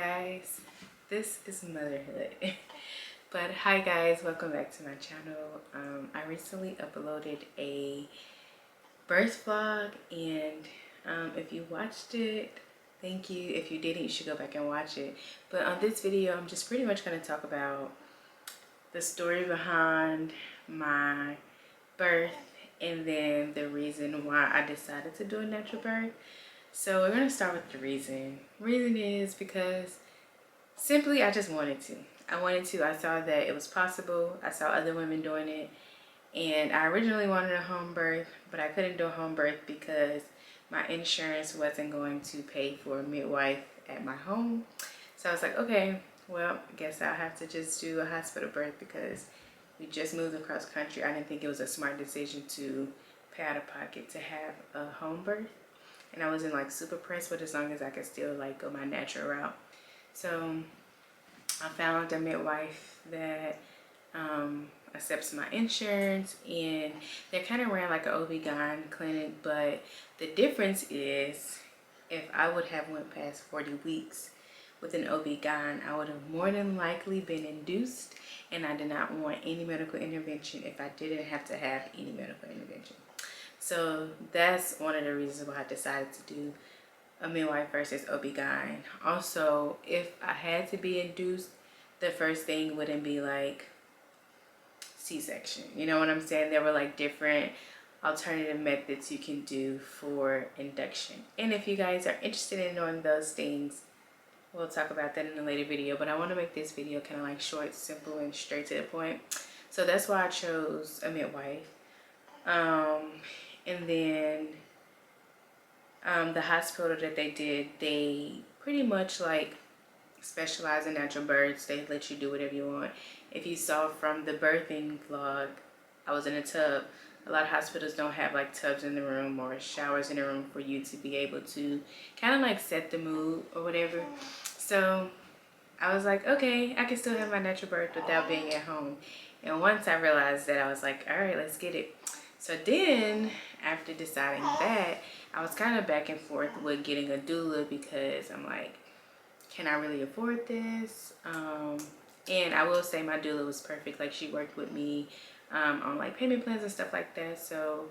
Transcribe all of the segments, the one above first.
guys, this is motherhood. But hi guys, welcome back to my channel. I recently uploaded a birth vlog, and if you watched it, thank you. If you didn't, you should go back and watch it. But on this video, I'm just pretty much going to talk about the story behind my birth and then the reason why I decided to do a natural birth. So we're going to start with the reason. Reason is because simply I just wanted to. I saw that it was possible. I saw other women doing it. And I originally wanted a home birth, but I couldn't do a home birth because my insurance wasn't going to pay for a midwife at my home. So I was like, okay, well, I guess I'll have to just do a hospital birth because we just moved across country. I didn't think it was a smart decision to pay out of pocket to have a home birth. And I wasn't like super pressed, but as long as I could still like go my natural route. So I found a midwife that accepts my insurance, and they kind of ran like an OB-GYN clinic, but the difference is if I would have went past 40 weeks with an OB-GYN, I would have more than likely been induced, and I did not want any medical intervention if I didn't have to have any medical intervention. So that's one of the reasons why I decided to do a midwife versus OB-GYN. Also, if I had to be induced, the first thing wouldn't be like C-section. You know what I'm saying? There were like different alternative methods you can do for induction. And if you guys are interested in knowing those things, we'll talk about that in a later video. But I want to make this video kind of like short, simple, and straight to the point. So that's why I chose a midwife. And then the hospital that they did, they pretty much like specialize in natural births. They let you do whatever you want. If you saw from the birthing vlog, I was in a tub. A lot of hospitals don't have like tubs in the room or showers in the room for you to be able to kind of like set the mood or whatever. So I was like, okay, I can still have my natural birth without being at home. And once I realized that, I was like, all right, let's get it. So then after deciding that, I was kind of back and forth with getting a doula because I'm like, can I really afford this? And I will say my doula was perfect. Like, she worked with me on like payment plans and stuff like that. So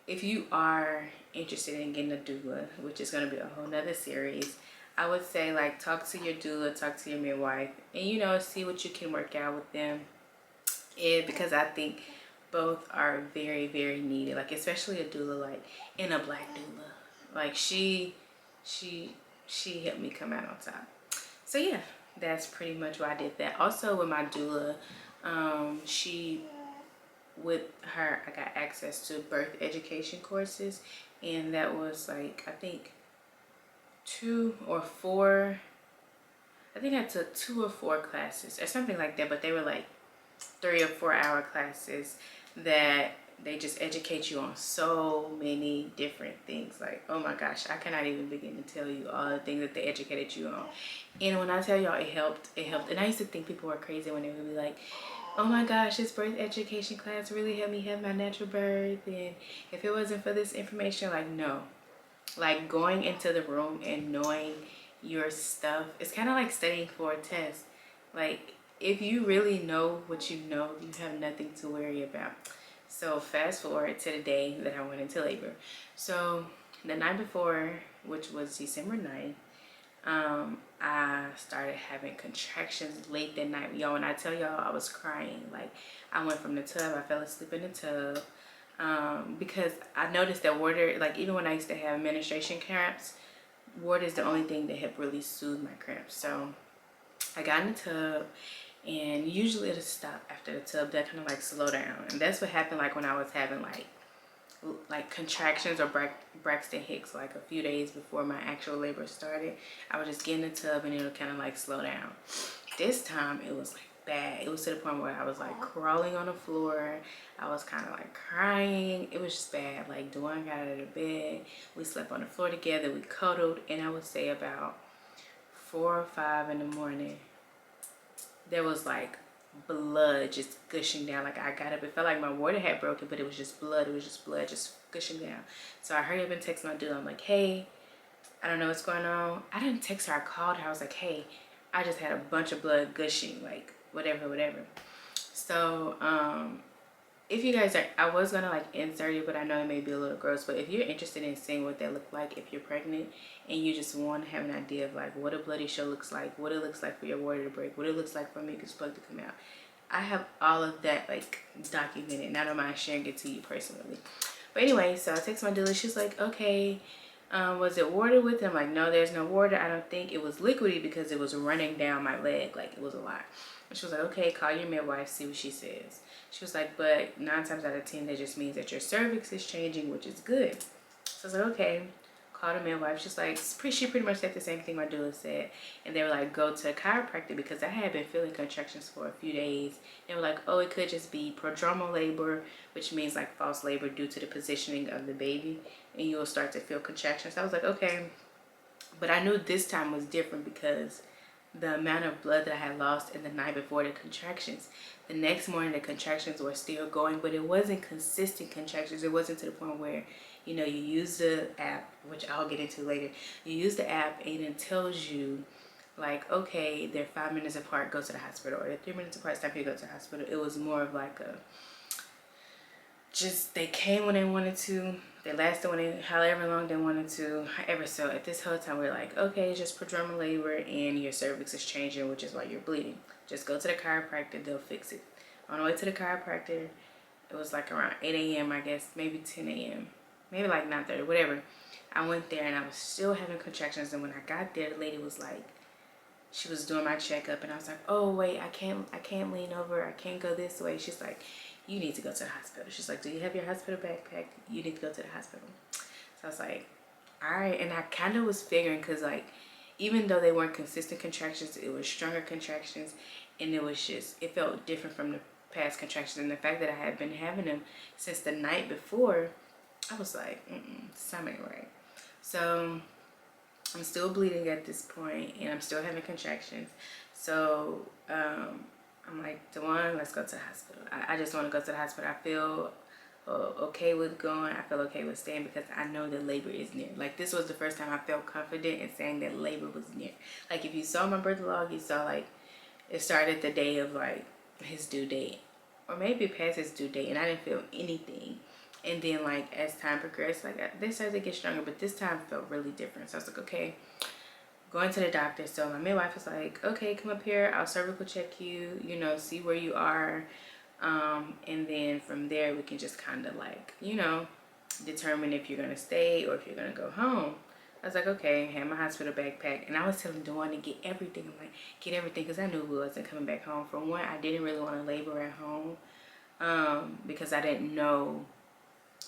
if you are interested in getting a doula, which is going to be a whole nother series, I would say like talk to your doula, talk to your midwife, and you know, see what you can work out with them. And because I think both are very, very needed, like especially a doula, like in a black doula, like she helped me come out on top. So yeah, that's pretty much why I did that. Also with my doula, with her, I got access to birth education courses, and that was like, I think 2 or 4, I think I took 2 or 4 classes or something like that, but they were like 3 or 4 hour classes that they just educate you on so many different things. Like, oh my gosh, I cannot even begin to tell you all the things that they educated you on. And when I tell y'all it helped. And I used to think people were crazy when they would be like, oh my gosh, this birth education class really helped me have my natural birth, and if it wasn't for this information, like, no. Like, going into the room and knowing your stuff, it's kind of like studying for a test. Like, if you really know what you know, you have nothing to worry about. So fast forward to the day that I went into labor. So the night before, which was December 9th, I started having contractions late that night. Y'all, when I tell y'all I was crying, like I went from the tub, I fell asleep in the tub, because I noticed that water, like even when I used to have menstruation cramps, water is the only thing that helped really soothe my cramps. So I got in the tub, and usually it'll stop after the tub. That kind of like slow down, and that's what happened like when I was having like contractions or Braxton Hicks, like a few days before my actual labor started. I would just get in the tub and it'll kind of like slow down. This time it was like bad. It was to the point where I was like crawling on the floor. I was kind of like crying. It was just bad. Like, Dwayne got out of the bed. We slept on the floor together. We cuddled, and I would say about 4 or 5 in the morning, there was like blood just gushing down. Like, I got up, it felt like my water had broken, but it was just blood. It was just blood just gushing down. So I hurried up and texted my doula. I'm like, hey, I don't know what's going on. I didn't text her, I called her. I was like, hey, I just had a bunch of blood gushing, like whatever. So if you guys are, I was gonna like insert it, but I know it may be a little gross. But if you're interested in seeing what that look like if you're pregnant, and you just want to have an idea of like what a bloody show looks like, what it looks like for your water to break, what it looks like for a mucus plug to come out, I have all of that like documented, and I don't mind sharing it to you personally. But anyway, so I text my doula. She's like, okay, was it water with it? I'm like, no, there's no water. I don't think. It was liquidy because it was running down my leg, like it was a lot. And she was like, okay, call your midwife, see what she says. She was like, but 9 times out of 10, that just means that your cervix is changing, which is good. So I was like, okay, call the midwife. She's like, she pretty much said the same thing my doula said. And they were like, go to a chiropractor, because I had been feeling contractions for a few days. They were like, oh, it could just be prodromal labor, which means like false labor due to the positioning of the baby, and you will start to feel contractions. I was like, okay. But I knew this time was different because the amount of blood that I had lost in the night before the contractions. The next morning, the contractions were still going, but it wasn't consistent contractions. It wasn't to the point where, you know, you use the app, which I'll get into later. You use the app and it tells you, like, okay, they're 5 minutes apart, go to the hospital, or they're 3 minutes apart, it's time for you to go to the hospital. It was more of like a, just they came when they wanted to, they lasted when they, however long they wanted to, however. So at this whole time, we're like, okay, it's just prodromal labor and your cervix is changing, which is why you're bleeding. Just go to the chiropractor, they'll fix it. On the way to the chiropractor, it was like around 8 a.m. I guess, maybe 10 a.m. maybe like 9:30, whatever. I went there and I was still having contractions, and when I got there, the lady was like, she was doing my checkup, and I was like, oh wait, I can't lean over, I can't go this way. She's like, you need to go to the hospital. She's like, do you have your hospital backpack? You need to go to the hospital. So I was like, all right. And I kind of was figuring, because like, even though they weren't consistent contractions, it was stronger contractions, and it was just, it felt different from the past contractions. And the fact that I had been having them since the night before, I was like, something ain't right. So I'm still bleeding at this point, and I'm still having contractions. So I'm like, Dewan, let's go to the hospital. I just want to go to the hospital. I feel okay with going. I feel okay with staying, because I know that labor is near. Like, this was the first time I felt confident in saying that labor was near. Like, if you saw my birth log, you saw like it started the day of like his due date, or maybe past his due date, and I didn't feel anything. And then like as time progressed, like they started to get stronger, but this time felt really different. So I was like, okay, going to the doctor. So my midwife was like, okay, come up here, I'll cervical check you, you know, see where you are, and then from there we can just kind of like, you know, determine if you're gonna stay or if you're gonna go home. I was like, okay, I had my hospital backpack, and I was telling Dawn to get everything. I'm like, get everything, because I knew we wasn't coming back home. For one, I didn't really want to labor at home, because I didn't know.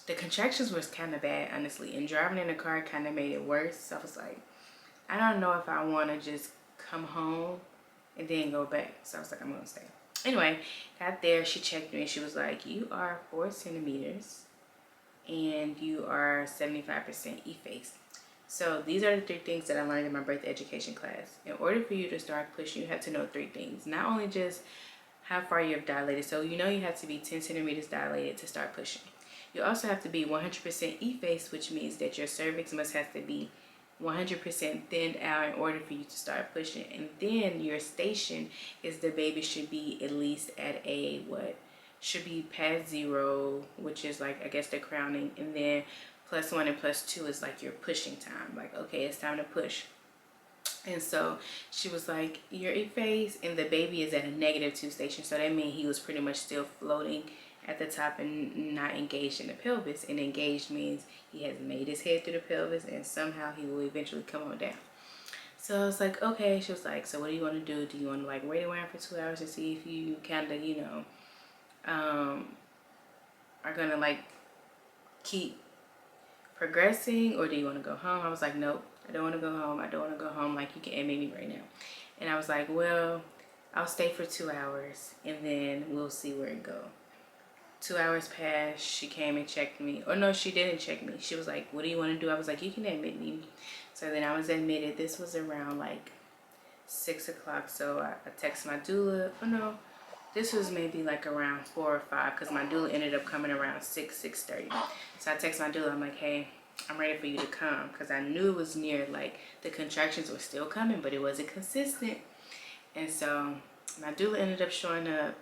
The contractions was kind of bad, honestly, and driving in the car kind of made it worse. So I was like, I don't know if I want to just come home and then go back. So I was like, I'm gonna stay. Anyway, got there, she checked me, and she was like, you are 4 centimeters and you are 75% E-face. So these are the 3 things that I learned in my birth education class. In order for you to start pushing, you have to know 3 things. Not only just how far you're dilated. So you know you have to be 10 centimeters dilated to start pushing. You also have to be 100% E-face, which means that your cervix must have to be 100% thinned out in order for you to start pushing. And then your station is the baby should be at least at a, what? Should be past 0, which is like, I guess, the crowning. And then +1 and +2 is like your pushing time. Like, okay, it's time to push. And so she was like, you're E-face, and the baby is at a -2 station. So that means he was pretty much still floating at the top and not engaged in the pelvis. And engaged means he has made his head through the pelvis, and somehow he will eventually come on down. So I was like, okay. She was like, so what do you want to do? Do you want to like wait around for 2 hours to see if you kind of, you know, are gonna like keep progressing, or do you want to go home? I was like, nope, I don't want to go home. I don't want to go home. Like, you can admit me right now. And I was like, well, I'll stay for 2 hours and then we'll see where it goes. 2 hours passed. She came and checked me. Or no, she didn't check me. She was like, what do you want to do? I was like, you can admit me. So then I was admitted. This was around like 6 o'clock. So I texted my doula. Oh no, this was maybe like around 4 or 5, because my doula ended up coming around 6:30. So I texted my doula. I'm like, hey, I'm ready for you to come, because I knew it was near. Like, the contractions were still coming, but it wasn't consistent. And so my doula ended up showing up,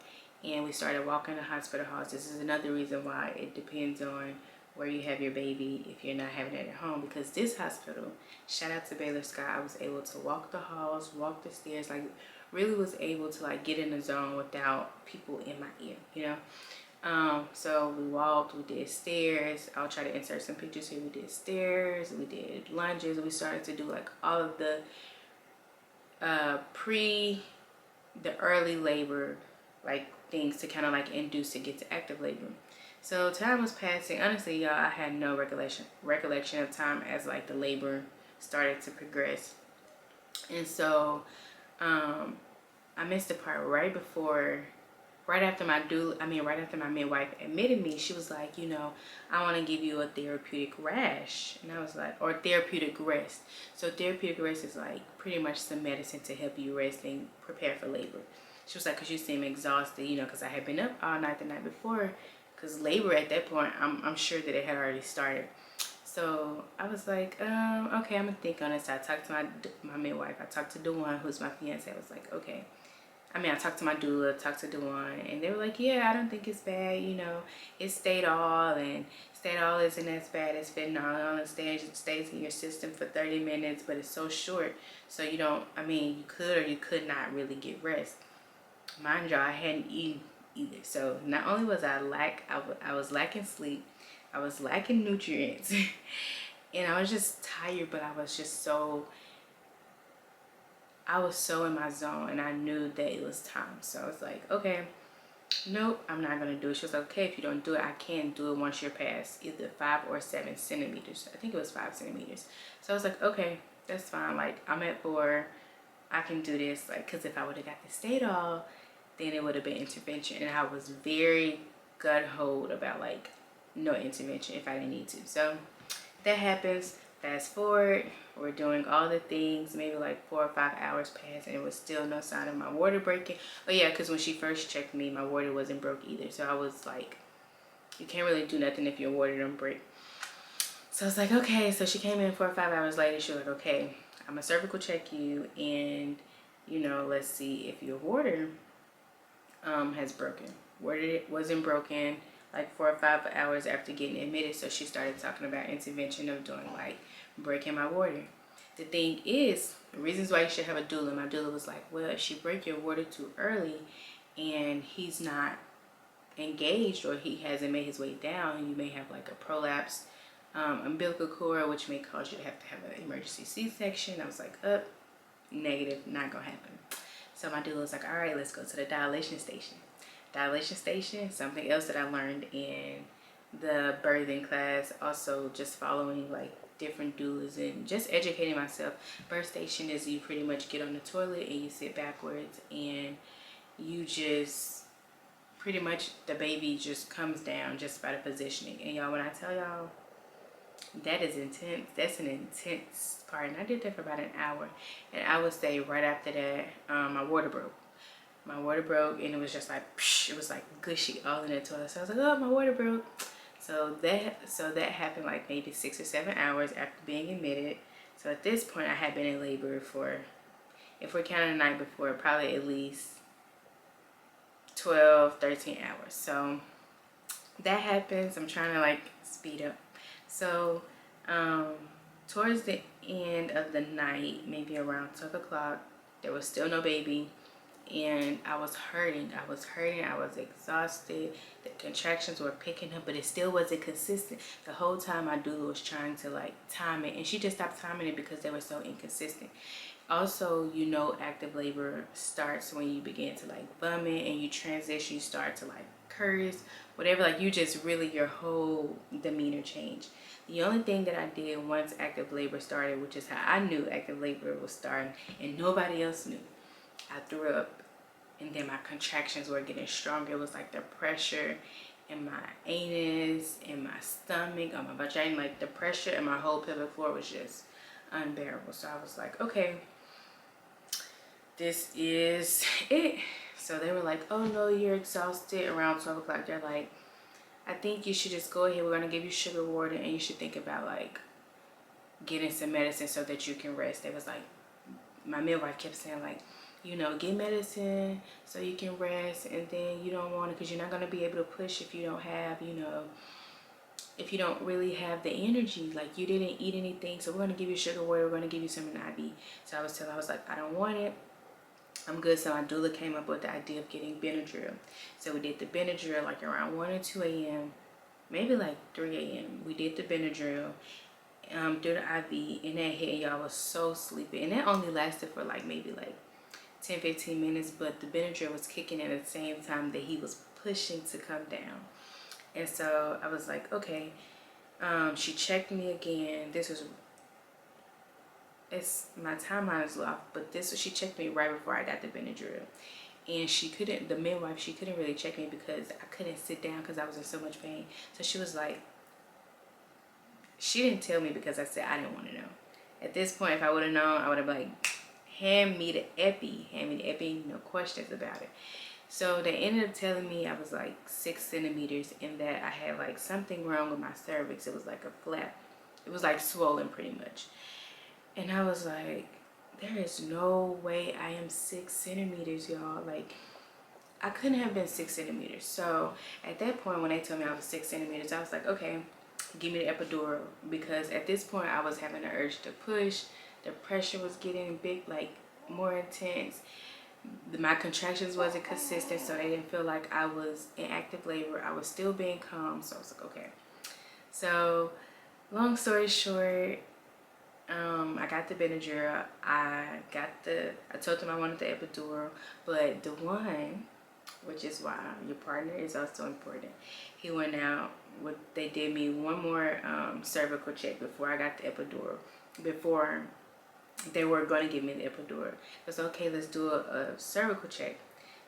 and we started walking the hospital halls. This is another reason why it depends on where you have your baby if you're not having it at home, because this hospital, shout out to Baylor Scott, I was able to walk the halls, walk the stairs, like really was able to like get in the zone without people in my ear, you know. So we walked, we did stairs. I'll try to insert some pictures here. We did stairs, we did lunges. We started to do like all of the the early labor like things to kind of like induce to get to active labor. So time was passing. Honestly, y'all, I had no recollection of time as like the labor started to progress. And so I missed the part right after my midwife admitted me. She was like, you know, I want to give you a therapeutic rash. And I was like, or therapeutic rest. So therapeutic rest is like pretty much some medicine to help you rest and prepare for labor. She was like, because you seem exhausted, you know, because I had been up all night the night before, because labor at that point, I'm sure that it had already started. So I was like, okay, I'm gonna think on this. I talked to my midwife. I talked to Doula, who's my fiance. I was like, okay. I talked to my doula, talked to Dewan, and they were like, yeah, I don't think it's bad, you know, it's Stadol, and Stadol isn't as bad as fentanyl. It stays in your system for 30 minutes, but it's so short, so you don't, you could or you could not really get rest. Mind y'all, I hadn't eaten either, so not only was I was lacking sleep, I was lacking nutrients, and I was just tired, but I was so in my zone, and I knew that it was time. So I was like, okay, nope, I'm not gonna do it. She was like, okay, if you don't do it, I can do it once you're past either 5 or 7 centimeters. I think it was 5 centimeters. So I was like, okay, that's fine. Like, I'm at 4, I can do this. Like, because if I would have got the Stadol, then it would have been intervention. And I was very gut-hold about like no intervention if I didn't need to. So that happens. Fast forward, we're doing all the things, maybe like 4 or 5 hours passed, and it was still no sign of my water breaking. Oh yeah, because when she first checked me, my water wasn't broke either. So I was like, you can't really do nothing if your water don't break. So I was like, okay. So she came in 4 or 5 hours later. She was like, okay, I'm gonna cervical check you, and you know, let's see if your water has broken. Water wasn't broken like 4 or 5 hours after getting admitted. So she started talking about intervention of doing like breaking my water. The thing is, the reasons why you should have a doula. My doula was like, well, if she break your water too early and he's not engaged or he hasn't made his way down, you may have like a prolapse umbilical cord, which may cause you to have an emergency C-section. I was like, negative, not gonna happen. So my doula was like, all right, let's go to the dilation station. Dilation station, something else that I learned in the birthing class, also just following like different doulas and just educating myself. Birth station is you pretty much get on the toilet and you sit backwards, and you just pretty much, the baby just comes down just by the positioning. And y'all, when I tell y'all, that is intense. That's an intense part, and I did that for about an hour. And I would say right after that, my water broke. My water broke, and it was just like, it was like gushy all in the toilet. So I was like, oh, my water broke. So that happened like maybe 6 or 7 hours after being admitted. So at this point, I had been in labor for, if we're counting the night before, probably at least 12, 13 hours. So that happens. I'm trying to like speed up. So towards the end of the night, maybe around 12 o'clock, there was still no baby. And I was hurting. I was exhausted. The contractions were picking up, but it still wasn't consistent. The whole time my doula was trying to like time it, and she just stopped timing it because they were so inconsistent. Also, you know, active labor starts when you begin to like vomit and you transition, you start to like curse, whatever, like you just really, your whole demeanor change. The only thing that I did once active labor started, which is how I knew active labor was starting and nobody else knew, I threw up. And then my contractions were getting stronger. It was like the pressure in my anus, in my stomach, on my vagina, like the pressure in my whole pelvic floor was just unbearable. So I was like, okay, this is it. So they were like, oh no, you're exhausted. Around 12 o'clock, they're like, I think you should just go ahead. We're gonna give you sugar water, and you should think about like getting some medicine so that you can rest. It was like, my midwife kept saying like, you know, get medicine so you can rest, and then you don't want to, because you're not going to be able to push if you don't have, you know, if you don't really have the energy, like you didn't eat anything. So we're going to give you sugar water, we're going to give you some in IV. So I was like, I don't want it, I'm good. So my doula came up with the idea of getting Benadryl. So we did the Benadryl like around 1 or 2 a.m., maybe like 3 a.m. We did the Benadryl through the IV, and that hit, y'all was so sleepy. And that only lasted for like maybe like 10-15 minutes, but the Benadryl was kicking in at the same time that he was pushing to come down. And so I was like, okay. She checked me again. This was, it's, my timeline is off, but this was, she checked me right before I got the Benadryl. And she couldn't, the midwife, she couldn't really check me because I couldn't sit down because I was in so much pain. So she was like, she didn't tell me because I said I didn't want to know. At this point, if I would have known, I would have been like, hand me the epi, no questions about it. So they ended up telling me I was like 6 centimeters, and that I had like something wrong with my cervix. It was like a flap. It was like swollen pretty much. And I was like, there is no way I am 6 centimeters, y'all. Like, I couldn't have been 6 centimeters. So at that point, when they told me I was 6 centimeters, I was like, okay, give me the epidural. Because at this point, I was having the urge to push. The pressure was getting big, like more intense. My contractions wasn't consistent, so they didn't feel like I was in active labor. I was still being calm. So I was like, okay. So long story short, I got the Benadryl. I told them I wanted the epidural, but the one, which is why your partner is also important, he went out, they did me one more cervical check before I got the epidural, before they were going to give me the epidural. It was okay, let's do a cervical check.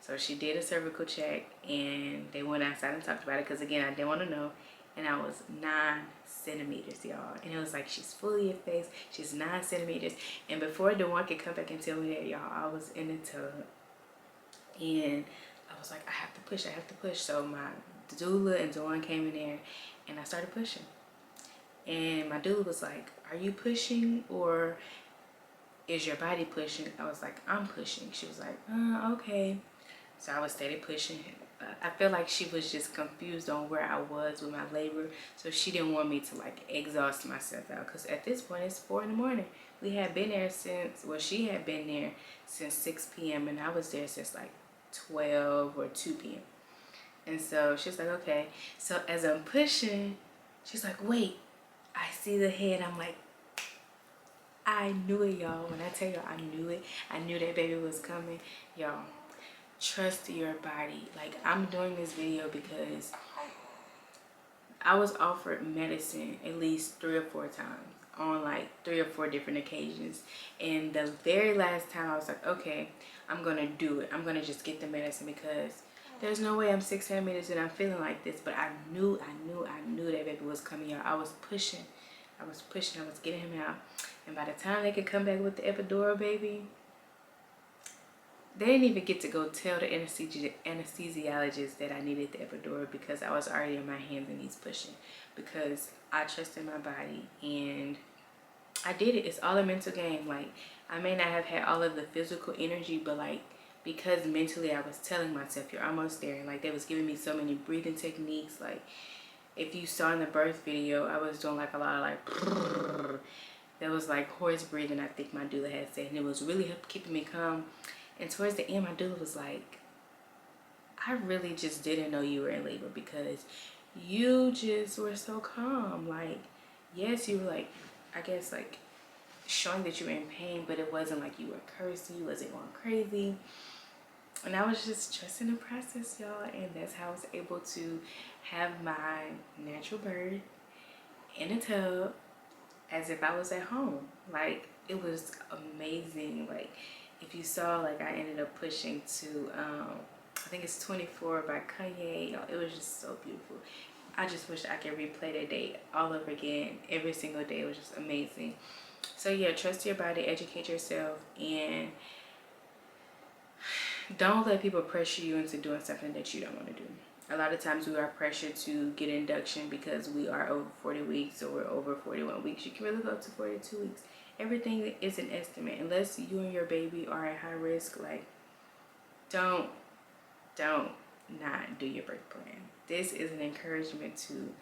So she did a cervical check, and they went outside and talked about it, because again, I didn't want to know. And I was 9 centimeters, y'all. And it was like, she's fully effaced, she's 9 centimeters. And before Dewan could come back and tell me that, y'all, I was in the tub, and I was like, I have to push. So my doula and Dewan came in there, and I started pushing. And my doula was like, are you pushing, or is your body pushing? I was like, I'm pushing. She was like, okay. So I was steady pushing. I feel like she was just confused on where I was with my labor, so she didn't want me to like exhaust myself out, because at this point it's 4 in the morning. We had been there since, well, she had been there since 6 p.m. and I was there since like 12 or 2 p.m. And so she's like, okay. So as I'm pushing, she's like, wait, I see the head. I'm like, I knew it, y'all. When I tell y'all I knew it, I knew that baby was coming. Y'all, trust your body. Like, I'm doing this video because I was offered medicine at least 3 or 4 times on like 3 or 4 different occasions. And the very last time I was like, okay, I'm gonna do it. I'm gonna just get the medicine, because there's no way I'm 6 centimeters and I'm feeling like this. But I knew that baby was coming, y'all. I was pushing, I was getting him out. And by the time they could come back with the epidural, baby, they didn't even get to go tell the anesthesiologist that I needed the epidural, because I was already on my hands and knees pushing, because I trusted my body and I did it. It's all a mental game. Like, I may not have had all of the physical energy, but like, because mentally I was telling myself, you're almost there. And like, they was giving me so many breathing techniques. Like, if you saw in the birth video, I was doing like a lot of like that was like horse breathing, I think my doula had said, and it was really keeping me calm. And towards the end, my doula was like, I really just didn't know you were in labor, because you just were so calm. Like, yes, you were like, I guess like showing that you were in pain, but it wasn't like you were cursing, you wasn't going crazy. And I was just trusting the process, y'all. And that's how I was able to have my natural birth in a tub as if I was at home. Like, it was amazing. Like, if you saw, like, I ended up pushing to I think it's 24 by Kanye. It was just so beautiful. I just wish I could replay that day all over again. Every single day. It was just amazing. So yeah, trust your body, educate yourself, and don't let people pressure you into doing something that you don't want to do. A lot of times we are pressured to get induction because we are over 40 weeks or we're over 41 weeks. You can really go up to 42 weeks. everything is an estimate. Unless you and your baby are at high risk, like don't not do your birth plan. This is an encouragement to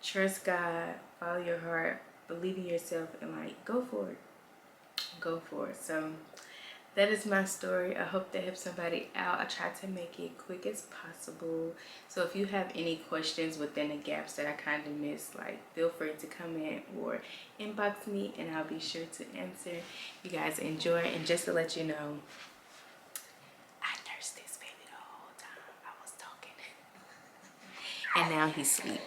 trust God, follow your heart, believe in yourself, and like go for it. Go for it. So that is my story. I hope that helps somebody out. I tried to make it quick as possible. So if you have any questions within the gaps that I kind of missed, like feel free to comment or inbox me and I'll be sure to answer. You guys enjoy. And just to let you know, I nursed this baby the whole time I was talking. And now he's asleep.